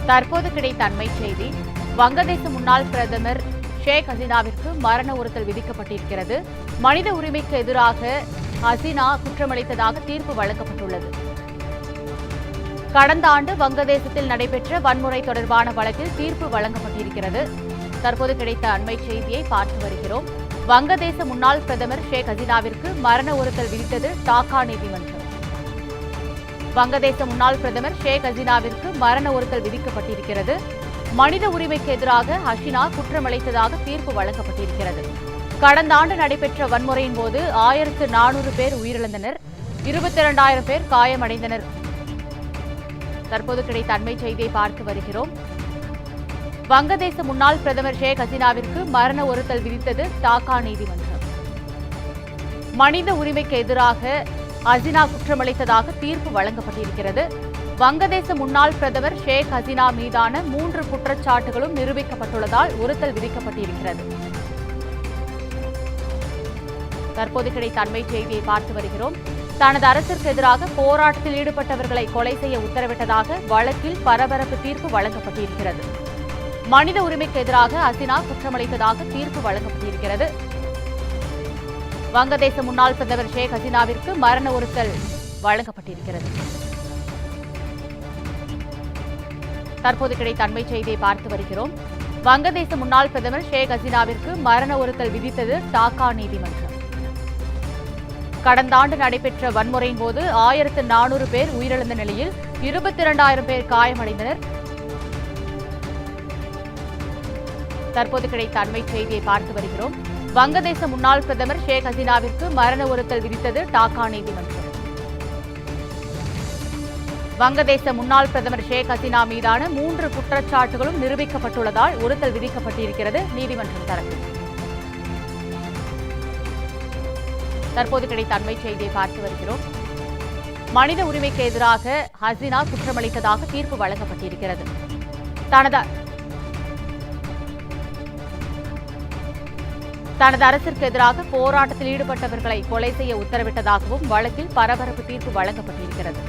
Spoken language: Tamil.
தற்போது கிடைத்த அண்மைச் செய்தி. வங்கதேச முன்னாள் பிரதமர் ஷேக் ஹசீனாவிற்கு மரண உறுத்தல் விதிக்கப்பட்டிருக்கிறது. மனித உரிமைக்கு எதிராக ஹசீனா குற்றமளித்ததாக தீர்ப்பு வழங்கப்பட்டுள்ளது. கடந்த ஆண்டு வங்கதேசத்தில் நடைபெற்ற வன்முறை தொடர்பான வழக்கில் தீர்ப்பு வழங்கப்பட்டிருக்கிறது. தற்போது கிடைத்த அண்மைச் செய்தியை பார்த்து வருகிறோம். வங்கதேச முன்னாள் பிரதமர் ஷேக் ஹசீனாவிற்கு மரண உறுத்தல் விதித்தது டாக்கா நீதிமன்றம். வங்கதேச முன்னாள் பிரதமர் ஷேக் ஹசீனாவிற்கு மரண உறுத்தல் விதிக்கப்பட்டிருக்கிறது. மனித உரிமைக்கு எதிராக ஹசீனா குற்றமளித்ததாக தீர்ப்பு வழங்கப்பட்டிருக்கிறது. கடந்த ஆண்டு நடைபெற்ற வன்முறையின் போது 1400 பேர் உயிரிழந்தனர், 22,000 பேர் காயமடைந்தனர். தற்போது கிடைத்த அண்மைச் செய்தியை பார்த்து வருகிறோம். வங்கதேச முன்னாள் பிரதமர் ஷேக் ஹசீனாவிற்கு மரண உறுத்தல் விதித்தது டாக்கா நீதிமன்றம். மனித உரிமைக்கு எதிராக ஹசீனா குற்றமளித்ததாக தீர்ப்பு வழங்கப்பட்டிருக்கிறது. வங்கதேச முன்னாள் பிரதமர் ஷேக் ஹசீனா மீதான 3 குற்றச்சாட்டுகளும் நிரூபிக்கப்பட்டுள்ளதால் உறுத்தல் விதிக்கப்பட்டிருக்கிறது. தற்போது கிடைத்த அண்மைச் செய்தியை பார்த்து வருகிறோம். தனது அரசிற்கு எதிராக போராட்டத்தில் ஈடுபட்டவர்களை கொலை செய்ய உத்தரவிட்டதாக வழக்கில் பரபரப்பு தீர்ப்பு வழங்கப்பட்டிருக்கிறது. மனித உரிமைக்கு எதிராக ஹசீனா குற்றமளித்ததாக தீர்ப்பு வழங்கப்பட்டிருக்கிறது. வங்கதேச முன்னாள் பிரதமர் ஷேக் ஹசீனாவிற்கு மரண உறுத்தல் வழங்கப்பட்டிருக்கிறது. தற்போது கிடைத்த அண்மைச் செய்தியை பார்த்து வருகிறோம். வங்கதேச முன்னாள் பிரதமர் ஷேக் ஹசீனாவிற்கு மரண உறுத்தல் விதித்தது டாக்கா நீதிமன்றம். கடந்த ஆண்டு நடைபெற்ற வன்முறையின் போது 1400 பேர் உயிரிழந்த நிலையில் 22,000 பேர் காயமடைந்தனர். தற்போது கிடைத்த அண்மைச் செய்தியை பார்த்து வருகிறோம். வங்கதேச முன்னாள் பிரதமர் ஷேக் ஹசீனாவிற்கு மரண உறுத்தல் விதித்தது டாக்கா நீதிமன்றம். வங்கதேச முன்னாள் பிரதமர் ஷேக் ஹசீனா மீதான 3 குற்றச்சாட்டுகளும் நிரூபிக்கப்பட்டுள்ளதால் உறுத்தல் விதிக்கப்பட்டிருக்கிறது நீதிமன்றம் தரப்பில். தற்போது கிடைத்த அண்மைச் செய்தியை பார்த்து வருகிறோம். மனித உரிமைக்கு எதிராக ஹசீனா குற்றமளித்ததாக தீர்ப்பு வழங்கப்பட்டிருக்கிறது. தனது அரசிற்கு எதிராக போராட்டத்தில் ஈடுபட்டவர்களை கொலை செய்ய உத்தரவிட்டதாகவும் வழக்கில் பரபரப்பு தீர்ப்பு வழங்கப்பட்டிருக்கிறது.